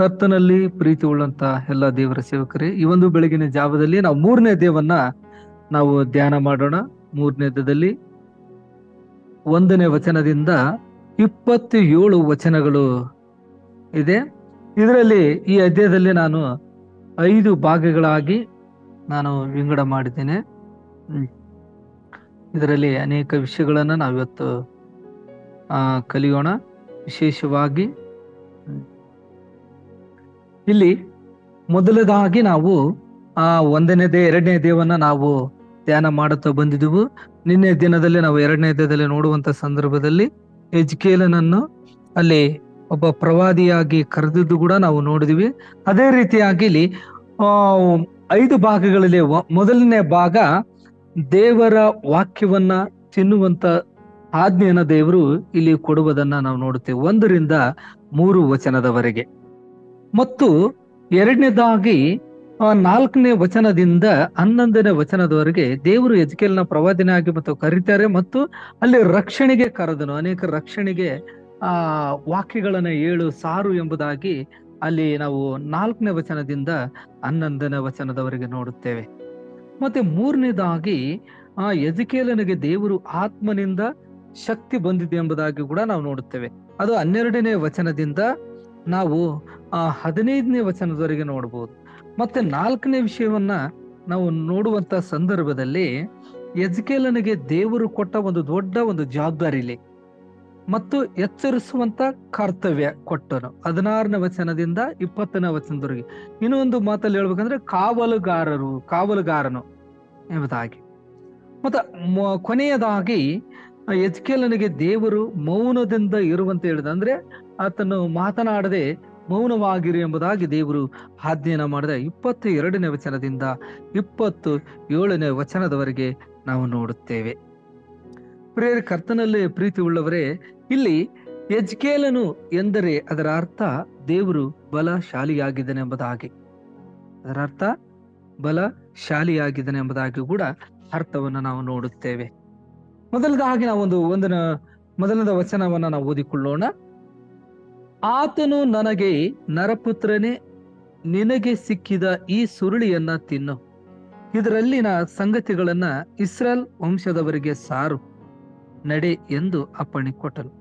ಕರ್ತನಲ್ಲಿ ಪ್ರೀತಿ ಉಳ್ಳಂತ ಎಲ್ಲ ದೇವರ ಸೇವಕರೇ, ಈ ಒಂದು ಬೆಳಗಿನ ಜಾವದಲ್ಲಿ ನಾವು 3ನೇ ಅಧ್ಯಾಯವನ್ನ ನಾವು ಧ್ಯಾನ ಮಾಡೋಣ. 3ನೇ ಅಧ್ಯಾಯದಲ್ಲಿ 1ನೇ ವಚನದಿಂದ 27 ವಚನಗಳು ಇದೆ. ಇದರಲ್ಲಿ ಈ ಅಧ್ಯಾಯದಲ್ಲಿ ನಾನು 5 ಭಾಗಗಳಾಗಿ ನಾನು ವಿಂಗಡ ಮಾಡಿದ್ದೇನೆ. ಇದರಲ್ಲಿ ಅನೇಕ ವಿಷಯಗಳನ್ನ ನಾವಿವತ್ತು ಕಲಿಯೋಣ. ವಿಶೇಷವಾಗಿ ಇಲ್ಲಿ ಮೊದಲದಾಗಿ ನಾವು 1ನೇ ಅಧ್ಯಾಯ 2ನೇ ಅಧ್ಯಾಯವನ್ನ ನಾವು ಧ್ಯಾನ ಮಾಡುತ್ತಾ ಬಂದಿದ್ದೆವು. ನಿನ್ನೆ ದಿನದಲ್ಲಿ ನಾವು 2ನೇ ಅಧ್ಯಾಯದಲ್ಲಿ ನೋಡುವಂತ ಸಂದರ್ಭದಲ್ಲಿ ಎಜ್ಕೇಲನನ್ನು ಅಲ್ಲಿ ಒಬ್ಬ ಪ್ರವಾದಿಯಾಗಿ ಕರೆದಿದ್ದು ಕೂಡ ನಾವು ನೋಡಿದ್ವಿ. ಅದೇ ರೀತಿಯಾಗಿ ಇಲ್ಲಿ 5 ಭಾಗಗಳಲ್ಲಿ ಮೊದಲನೇ ಭಾಗ ದೇವರ ವಾಕ್ಯವನ್ನ ತಿನ್ನುವಂತ ಆಜ್ಞೆಯನ್ನ ದೇವರು ಇಲ್ಲಿ ಕೊಡುವುದನ್ನ ನಾವು ನೋಡುತ್ತೇವೆ, 1ರಿಂದ 3 ವಚನದವರೆಗೆ. ಮತ್ತು ಎರಡನೇದಾಗಿ 4ನೇ ವಚನದಿಂದ 11ನೇ ವಚನದವರೆಗೆ ದೇವರು ಎಜ್ಕೇಲನ ಪ್ರವಾದಿನಾಗಿ ಮತ್ತು ಕರೀತಾರೆ, ಮತ್ತು ಅಲ್ಲಿ ರಕ್ಷಣೆಗೆ ಕರೆದನು. ಅನೇಕ ರಕ್ಷಣೆಗೆ ವಾಕ್ಯಗಳನ್ನ 7 ಸಾರು ಎಂಬುದಾಗಿ ಅಲ್ಲಿ ನಾವು 4ನೇ ವಚನದಿಂದ 11ನೇ ವಚನದವರೆಗೆ ನೋಡುತ್ತೇವೆ. ಮತ್ತೆ 3ನೇದಾಗಿ ಎಜ್ಕೇಲನಿಗೆ ದೇವರು ಆತ್ಮನಿಂದ ಶಕ್ತಿ ಬಂದಿದೆ ಎಂಬುದಾಗಿ ಕೂಡ ನಾವು ನೋಡುತ್ತೇವೆ. ಅದು 12ನೇ ವಚನದಿಂದ ನಾವು 15ನೇ ವಚನದವರೆಗೆ ನೋಡಬಹುದು. ಮತ್ತೆ 4ನೇ ವಿಷಯವನ್ನ ನಾವು ನೋಡುವಂತ ಸಂದರ್ಭದಲ್ಲಿ ಎಜ್ಕೇಲನಿಗೆ ದೇವರು ಕೊಟ್ಟ ಒಂದು ದೊಡ್ಡ ಒಂದು ಜವಾಬ್ದಾರಿ ಮತ್ತು ಎಚ್ಚರಿಸುವಂತ ಕರ್ತವ್ಯ ಕೊಟ್ಟನು. 16ನೇ ವಚನದಿಂದ 20ನೇ ವಚನದವರೆಗೆ. ಇನ್ನೊಂದು ಮಾತಲ್ಲಿ ಹೇಳ್ಬೇಕಂದ್ರೆ ಕಾವಲುಗಾರನು ಎಂಬುದಾಗಿ. ಮತ್ತೆ ಕೊನೆಯದಾಗಿ ಎಜ್ಕೇಲನಿಗೆ ದೇವರು ಮೌನದಿಂದ ಇರುವಂತ ಹೇಳಿದ, ಅಂದ್ರೆ ಆತನು ಮಾತನಾಡದೆ ಮೌನವಾಗಿರು ಎಂಬುದಾಗಿ ದೇವರು ಆಜ್ಞೆಯನ್ನ ಮಾಡಿದ. 22ನೇ ವಚನದಿಂದ 27ನೇ ವಚನದವರೆಗೆ ನಾವು ನೋಡುತ್ತೇವೆ. ಪ್ರಿಯರೇ, ಕರ್ತನಲ್ಲಿ ಪ್ರೀತಿ ಉಳ್ಳವರೇ, ಇಲ್ಲಿ ಎಜ್ಕೇಲನು ಎಂದರೆ ಅದರ ಅರ್ಥ ದೇವರು ಬಲಶಾಲಿಯಾಗಿದ್ದಾನೆ ಎಂಬುದಾಗಿ, ಅದರ ಅರ್ಥ ಬಲಶಾಲಿಯಾಗಿದ್ದಾನೆ ಎಂಬುದಾಗಿ ಕೂಡ ಅರ್ಥವನ್ನ ನಾವು ನೋಡುತ್ತೇವೆ. ಮೊದಲದಾಗಿ ನಾವು ಮೊದಲನೇ ವಚನವನ್ನ ನಾವು ಓದಿಕೊಳ್ಳೋಣ. ಆತನು ನನಗೆ, ನರಪುತ್ರನೇ, ನಿನಗೆ ಸಿಕ್ಕಿದ ಈ ಸುರುಳಿಯನ್ನ ತಿನ್ನು, ಇದರಲ್ಲಿನ ಸಂಗತಿಗಳನ್ನ ಇಸ್ರಾಯೇಲ್ ವಂಶದವರಿಗೆ ಸಾರು, ನಡೆ ಎಂದು ಅಪ್ಪಣೆ ಕೊಟ್ಟನು.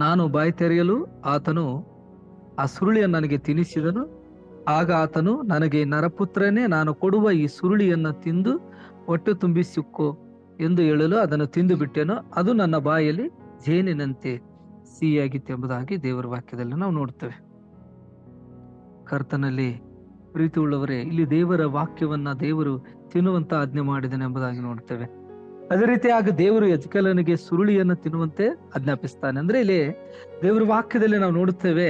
ನಾನು ಬಾಯಿ ತೆರೆಯಲು ಆತನು ಆ ಸುರುಳಿಯನ್ನು ನನಗೆ ತಿನ್ನಿಸಿದನು. ಆಗ ಆತನು ನನಗೆ, ನರಪುತ್ರನೇ, ನಾನು ಕೊಡುವ ಈ ಸುರುಳಿಯನ್ನ ತಿಂದು ಹೊಟ್ಟೆ ತುಂಬಿಸಿಕೋ ಎಂದು ಹೇಳಲು ಅದನ್ನು ತಿಂದು ಬಿಟ್ಟೆನು. ಅದು ನನ್ನ ಬಾಯಲ್ಲಿ ಜೇನಿನಂತೆ ಸಿಹಿಯಾಗಿತ್ತು ಎಂಬುದಾಗಿ ದೇವರ ವಾಕ್ಯದಲ್ಲಿ ನಾವು ನೋಡ್ತೇವೆ. ಕರ್ತನಲ್ಲಿ ಪ್ರೀತಿ ಉಳ್ಳವರೇ, ಇಲ್ಲಿ ದೇವರ ವಾಕ್ಯವನ್ನ ದೇವರು ತಿನ್ನುವಂತ ಆಜ್ಞೆ ಮಾಡಿದನು ಎಂಬುದಾಗಿ ನೋಡ್ತೇವೆ. ಅದೇ ರೀತಿಯಾಗಿ ದೇವರು ಎಜ್ಕೇಲನಿಗೆ ಸುರುಳಿಯನ್ನು ತಿನ್ನುವಂತೆ ಆಜ್ಞಾಪಿಸ್ತಾನೆ. ಅಂದ್ರೆ ಇಲ್ಲಿ ದೇವರ ವಾಕ್ಯದಲ್ಲಿ ನಾವು ನೋಡುತ್ತೇವೆ,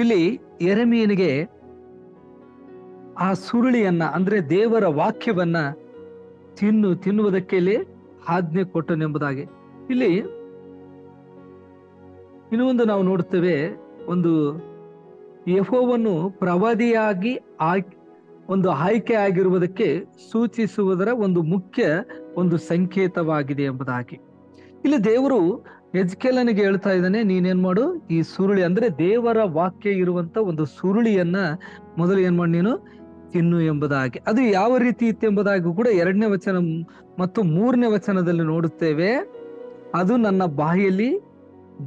ಇಲ್ಲಿ ಯೆರೆಮೀಯನಿಗೆ ಆ ಸುರುಳಿಯನ್ನ, ಅಂದ್ರೆ ದೇವರ ವಾಕ್ಯವನ್ನ ತಿನ್ನುವುದಕ್ಕೆ ಇಲ್ಲಿ ಆಜ್ಞೆ ಕೊಟ್ಟನೆಂಬುದಾಗಿ. ಇಲ್ಲಿ ಇನ್ನೊಂದು ನಾವು ನೋಡುತ್ತೇವೆ, ಒಂದು ಯೆಹೋವನು ಪ್ರವಾದಿಯಾಗಿ ಒಂದು ಆಯ್ಕೆ ಆಗಿರುವುದಕ್ಕೆ ಸೂಚಿಸುವುದರ ಒಂದು ಮುಖ್ಯ ಒಂದು ಸಂಕೇತವಾಗಿದೆ ಎಂಬುದಾಗಿ. ಇಲ್ಲಿ ದೇವರು ಎಜ್ಕೇಲನಿಗೆ ಹೇಳ್ತಾ ಇದ್ದಾನೆ, ನೀನೇನ್ ಮಾಡು, ಈ ಸುರುಳಿ, ಅಂದ್ರೆ ದೇವರ ವಾಕ್ಯ ಇರುವಂತ ಒಂದು ಸುರುಳಿಯನ್ನ ಮೊದಲು ಏನ್ ಮಾಡಿ ನೀನು ತಿನ್ನು ಎಂಬುದಾಗಿ. ಅದು ಯಾವ ರೀತಿ ಇತ್ತು ಎಂಬುದಾಗಿ ಕೂಡ 2ನೇ ವಚನ ಮತ್ತು 3ನೇ ವಚನದಲ್ಲಿ ನೋಡುತ್ತೇವೆ. ಅದು ನನ್ನ ಬಾಯಲ್ಲಿ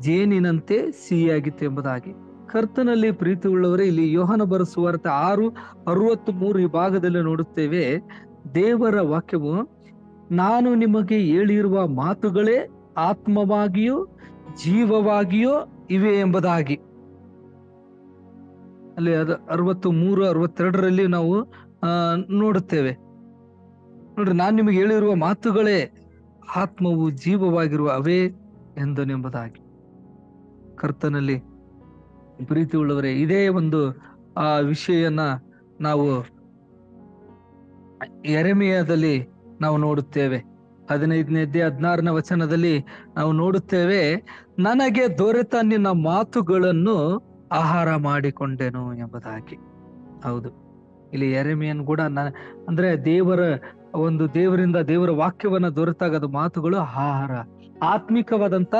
ಜೇನಿನಂತೆ ಸಿಹಿಯಾಗಿತ್ತು ಎಂಬುದಾಗಿ. ಕರ್ತನಲ್ಲಿ ಪ್ರೀತಿ ಉಳ್ಳವರೇ, ಇಲ್ಲಿ ಯೋಹನ ಬರೆದ ಸುವಾರ್ತೆ 6:63 ಈ ಭಾಗದಲ್ಲಿ ನೋಡುತ್ತೇವೆ, ದೇವರ ವಾಕ್ಯವು ನಾನು ನಿಮಗೆ ಹೇಳಿರುವ ಮಾತುಗಳೇ ಆತ್ಮವಾಗಿಯೂ ಜೀವವಾಗಿಯೂ ಇವೆ ಎಂಬುದಾಗಿ. ಅಲ್ಲಿ 63-62ರಲ್ಲಿ ನಾವು ನೋಡುತ್ತೇವೆ. ನೋಡ್ರಿ, ನಾನು ನಿಮಗೆ ಹೇಳಿರುವ ಮಾತುಗಳೇ ಆತ್ಮವು ಜೀವವಾಗಿರುವ ಅವೇ ಎಂಬುದಾಗಿ. ಕರ್ತನಲ್ಲಿ ಪ್ರೀತಿ ಉಳ್ಳವರೇ, ಇದೇ ಒಂದು ವಿಷಯನ್ನ ನಾವು ಯೆರೆಮೀಯದಲ್ಲಿ ನಾವು ನೋಡುತ್ತೇವೆ. 15ನೇ ಅಧ್ಯಾಯ 16ನೇ ವಚನದಲ್ಲಿ ನಾವು ನೋಡುತ್ತೇವೆ, ನನಗೆ ದೊರೆತ ನಿನ್ನ ಮಾತುಗಳನ್ನು ಆಹಾರ ಮಾಡಿಕೊಂಡೆನು ಎಂಬುದಾಗಿ. ಹೌದು, ಇಲ್ಲಿ ಯೆರೆಮೀಯನ್ ಕೂಡ ಅಂದ್ರೆ ದೇವರಿಂದ ದೇವರ ವಾಕ್ಯವನ್ನ ದೊರೆತಾಗ ಅದು ಮಾತುಗಳು ಆಹಾರ, ಆತ್ಮಿಕವಾದಂತ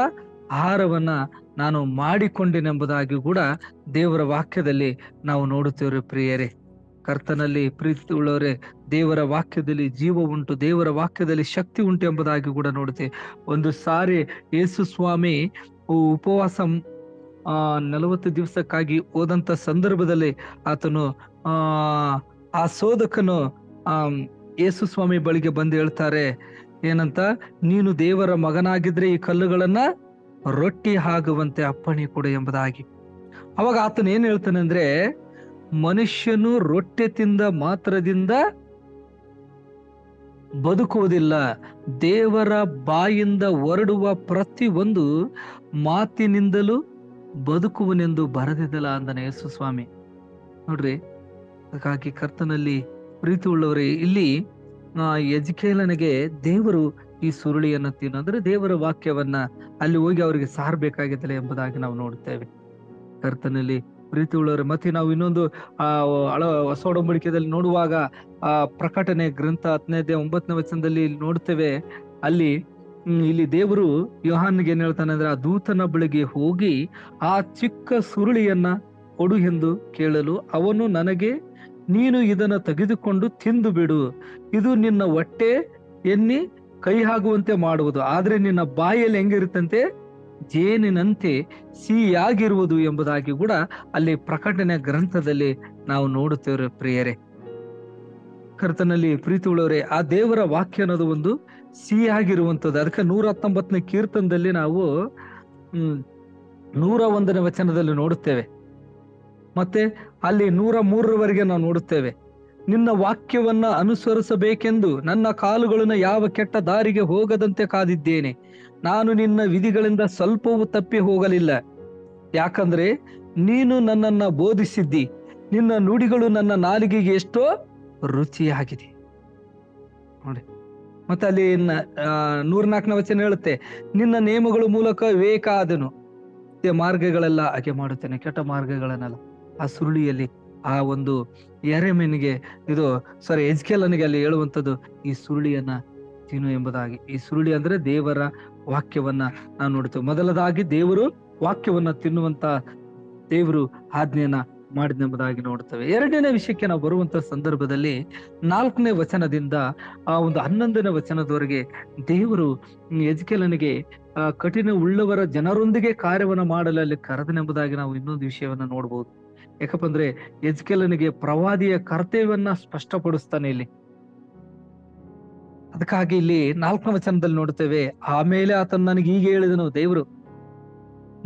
ಆಹಾರವನ್ನ ನಾನು ಮಾಡಿಕೊಂಡೆನೆಂಬುದಾಗಿ ಕೂಡ ದೇವರ ವಾಕ್ಯದಲ್ಲಿ ನಾವು ನೋಡುತ್ತೇವೆ ಪ್ರಿಯರೇ. ಕರ್ತನಲ್ಲಿ ಪ್ರೀತಿ ಉಳ್ಳವರೇ, ದೇವರ ವಾಕ್ಯದಲ್ಲಿ ಜೀವ ಉಂಟು, ದೇವರ ವಾಕ್ಯದಲ್ಲಿ ಶಕ್ತಿ ಉಂಟು ಎಂಬುದಾಗಿ ಕೂಡ ನೋಡುತ್ತೇವೆ. ಒಂದು ಸಾರಿ ಯೇಸು ಸ್ವಾಮಿ ಉಪವಾಸ 40 ದಿವಸಕ್ಕಾಗಿ ಹೋದಂತ ಸಂದರ್ಭದಲ್ಲಿ ಆತನು ಆ ಶೋಧಕನು ಯೇಸು ಸ್ವಾಮಿ ಬಳಿಗೆ ಬಂದು ಹೇಳ್ತಾರೆ ಏನಂತ, ನೀನು ದೇವರ ಮಗನಾಗಿದ್ರೆ ಈ ಕಲ್ಲುಗಳನ್ನ ರೊಟ್ಟಿ ಆಗುವಂತೆ ಅಪ್ಪಣೆ ಕೊಡು ಎಂಬುದಾಗಿ. ಅವಾಗ ಆತನ ಏನ್ ಹೇಳ್ತಾನೆ ಅಂದ್ರೆ, ಮನುಷ್ಯನು ರೊಟ್ಟೆ ತಿಂದ ಮಾತ್ರದಿಂದ ಬದುಕುವುದಿಲ್ಲ, ದೇವರ ಬಾಯಿಂದ ಹೊರಡುವ ಪ್ರತಿ ಒಂದು ಮಾತಿನಿಂದಲೂ ಬದುಕುವನೆಂದು ಬರೆದಿದ್ದಲ್ಲ ಅಂದನೆ ಯೇಸು ಸ್ವಾಮಿ. ನೋಡ್ರಿ, ಹಾಗಾಗಿ ಕರ್ತನಲ್ಲಿ ಪ್ರೀತಿ ಉಳ್ಳವರೇ, ಇಲ್ಲಿ ಎಜ್ಕೇಲನಿಗೆ ದೇವರು ಈ ಸುರುಳಿಯನ್ನು ತಿನ್ನು ಅಂದ್ರೆ ದೇವರ ವಾಕ್ಯವನ್ನ ಅಲ್ಲಿ ಹೋಗಿ ಅವರಿಗೆ ಸಾರಬೇಕಾಗಿದ್ದಲ್ಲ ಎಂಬುದಾಗಿ ನಾವು ನೋಡುತ್ತೇವೆ. ಕರ್ತನಲ್ಲಿ ಪ್ರೀತಿ ಉಳ್ಳವರೇ, ಮತ್ತೆ ನಾವು ಇನ್ನೊಂದು ಹೊಸ ಒಡಂಬಡಿಕೆಯಲ್ಲಿ ನೋಡುವಾಗ ಪ್ರಕಟಣೆ ಗ್ರಂಥ 15ನೇ ವಚನದಲ್ಲಿ ನೋಡ್ತೇವೆ. ಇಲ್ಲಿ ದೇವರು ಯೋಹಾನ್ಗೆ ಏನ್ ಹೇಳ್ತಾನೆ ಅಂದ್ರೆ, ಆ ದೂತನ ಬಳಿಗೆ ಹೋಗಿ ಆ ಚಿಕ್ಕ ಸುರುಳಿಯನ್ನ ಕೊಡು ಎಂದು ಕೇಳಲು ಅವನು ನನಗೆ, ನೀನು ಇದನ್ನ ತೆಗೆದುಕೊಂಡು ತಿಂದು ಬಿಡು, ಇದು ನಿನ್ನ ಹೊಟ್ಟೆ ಎನ್ನಿ ಕೈ ಆಗುವಂತೆ ಮಾಡುವುದು, ಆದ್ರೆ ನಿನ್ನ ಬಾಯಲ್ಲಿ ಹೆಂಗಿರುತ್ತಂತೆ, ಜೇನಿನಂತೆ ಸಿಹಿಯಾಗಿರುವುದು ಎಂಬುದಾಗಿ ಕೂಡ ಅಲ್ಲಿ ಪ್ರಕಟಣೆ ಗ್ರಂಥದಲ್ಲಿ ನಾವು ನೋಡುತ್ತೇವೆ ಪ್ರಿಯರೇ. ಕರ್ತನಲ್ಲಿ ಪ್ರೀತಿ ಉಳ್ಳವರೇ, ಆ ದೇವರ ವಾಕ್ಯ ಅನ್ನೋದು ಒಂದು ಸಿಹಿಯಾಗಿರುವಂಥದ್ದು. ಅದಕ್ಕೆ 119ನೇ ಕೀರ್ತನದಲ್ಲಿ ನಾವು 101ನೇ ವಚನದಲ್ಲಿ ನೋಡುತ್ತೇವೆ. ಮತ್ತೆ ಅಲ್ಲಿ 103ರವರೆಗೆ ನಾವು ನೋಡುತ್ತೇವೆ. ನಿನ್ನ ವಾಕ್ಯವನ್ನ ಅನುಸರಿಸಬೇಕೆಂದು ನನ್ನ ಕಾಲುಗಳನ್ನು ಯಾವ ಕೆಟ್ಟ ದಾರಿಗೆ ಹೋಗದಂತೆ ಕಾದಿದ್ದೇನೆ, ನಾನು ನಿನ್ನ ವಿಧಿಗಳಿಂದ ಸ್ವಲ್ಪವೂ ತಪ್ಪಿ ಹೋಗಲಿಲ್ಲ. ಯಾಕಂದ್ರೆ ನೀನು ನನ್ನನ್ನ ಬೋಧಿಸಿದ್ದಿ, ನಿನ್ನ ನುಡಿಗಳು ನನ್ನ ನಾಲಿಗೆಗೆ ಎಷ್ಟೋ ರುಚಿಯಾಗಿದೆ. ನೋಡಿ, ಮತ್ತೆ ಅಲ್ಲಿ 104ನೇ ವಚನ ಹೇಳುತ್ತೆ, ನಿನ್ನ ನೇಮಗಳ ಮೂಲಕ ವಿವೇಕ ಆದನು, ಮಾರ್ಗಗಳೆಲ್ಲ ಹಾಗೆ ಮಾಡುತ್ತೇನೆ, ಕೆಟ್ಟ ಮಾರ್ಗಗಳನ್ನೆಲ್ಲ. ಆ ಸುರುಳಿಯಲ್ಲಿ ಆ ಒಂದು ಯೆರೆಮೀಯನಿಗೆ ಎಜ್ಕೇಲನಿಗೆ ಅಲ್ಲಿ ಹೇಳುವಂಥದ್ದು, ಈ ಸುರುಳಿಯನ್ನ ತಿನ್ನು ಎಂಬುದಾಗಿ. ಈ ಸುರುಳಿ ಅಂದ್ರೆ ದೇವರ ವಾಕ್ಯವನ್ನ ನಾವು ನೋಡ್ತೇವೆ. ಮೊದಲದಾಗಿ ದೇವರು ವಾಕ್ಯವನ್ನ ತಿನ್ನುವಂತ ದೇವರು ಆಜ್ಞೆಯನ್ನ ಮಾಡಿದೆಂಬುದಾಗಿ ನೋಡ್ತೇವೆ. ಎರಡನೇ ವಿಷಯಕ್ಕೆ ನಾವು ಬರುವಂತ ಸಂದರ್ಭದಲ್ಲಿ 4ನೇ ವಚನದಿಂದ ಆ ಒಂದು 11ನೇ ವಚನದವರೆಗೆ ದೇವರು ಎಜ್ಕೇಲನಿಗೆ ಕಠಿಣ ಉಳ್ಳವರ ಜನರೊಂದಿಗೆ ಕಾರ್ಯವನ್ನ ಮಾಡಲು ಅಲ್ಲಿ ಕರೆದನೆಂಬುದಾಗಿ ನಾವು ಇನ್ನೊಂದು ವಿಷಯವನ್ನ ನೋಡ್ಬೋದು. ಯಾಕಪ್ಪ ಅಂದ್ರೆ ಎಜ್ಕೇಲನಿಗೆ ಪ್ರವಾದಿಯ ಕರ್ತವ್ಯವನ್ನ ಸ್ಪಷ್ಟಪಡಿಸ್ತಾನೆ ಇಲ್ಲಿ. ಅದಕ್ಕಾಗಿ ಇಲ್ಲಿ 4ನೇ ವಚನದಲ್ಲಿ ನೋಡ್ತೇವೆ, ಆಮೇಲೆ ಆತನು ನನಗೆ ಹೀಗೆ ಹೇಳಿದನು, ದೇವರು,